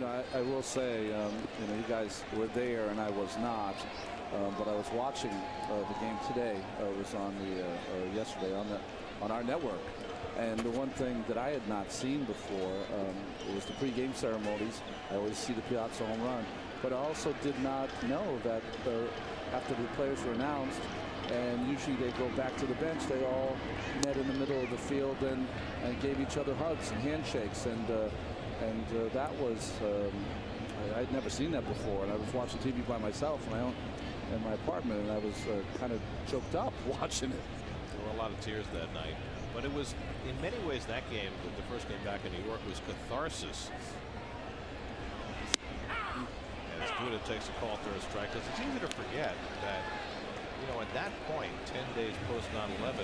I will say, you guys were there and I was not, but I was watching the game today. I was on yesterday on our network, and the one thing that I had not seen before was the pregame ceremonies. I always see the Piazza home run, but I also did not know that after the players were announced, and usually they go back to the bench, they all met in the middle of the field and gave each other hugs and handshakes, and that was I'd never seen that before. And I was watching TV by myself in my apartment, and I was kind of choked up watching it. There were a lot of tears that night, but it was in many ways that game, the first game back in New York, was catharsis. As Buda takes a call through a strike, because it's easy to forget that, at that point, 10 days post 9/11,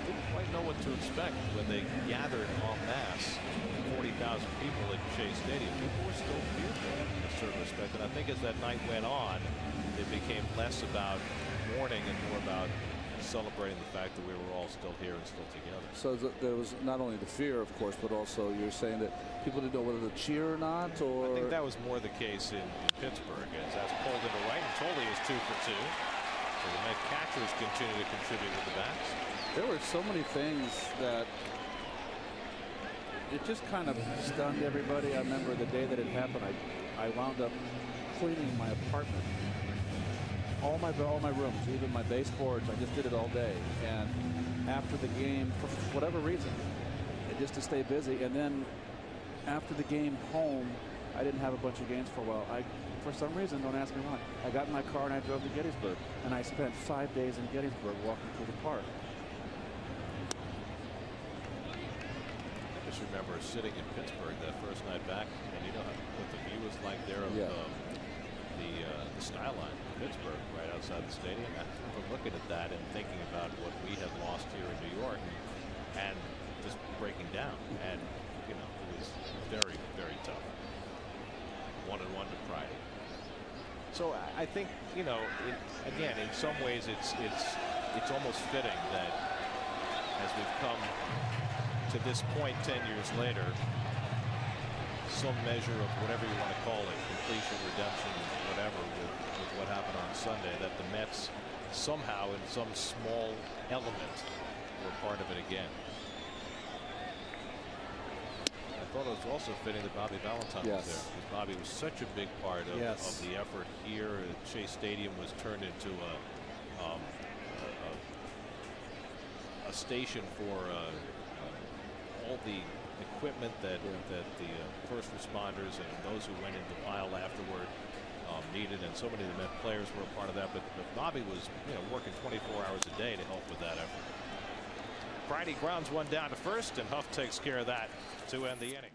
didn't quite know what to expect when they gathered en masse, 40,000 people at Shea Stadium. People were still fearful in a certain respect, and I think as that night went on, it became less about mourning and more about celebrating the fact that we were all still here and still together. So there was not only the fear, of course, but also you're saying that people didn't know whether to cheer or not, or I think that was more the case in Pittsburgh, as that's pulled into right, and Tolley is 2 for 2. So the Met catchers continue to contribute with the bats. There were so many things that it just kind of stunned everybody. I remember the day that it happened, I wound up cleaning my apartment. All my rooms, even my baseboards, I just did it all day. And after the game, for whatever reason, just to stay busy. And then after the game home, I didn't have a bunch of games for a while. For some reason, don't ask me why, I got in my car and I drove to Gettysburg. And I spent 5 days in Gettysburg walking through the park. I just remember sitting in Pittsburgh that first night back, and what the view was like there of the skyline of Pittsburgh right outside the stadium. I remember looking at that and thinking about what we had lost here in New York and just breaking down. And, it was very, very tough. 1-1 to Pride. So I think, again, in some ways it's almost fitting that as we've come to this point 10 years later, some measure of whatever you want to call it, completion, redemption, whatever, with what happened on Sunday, that the Mets somehow in some small element were part of it again. I thought it was also fitting that Bobby Valentine was there, because Bobby was such a big part of the effort here. Shea Stadium was turned into a station for all the equipment that the first responders and those who went into file afterward needed, and so many of the Met players were a part of that. But Bobby was working 24 hours a day to help with that effort. Friday grounds one down to first, and Huff takes care of that to end the inning.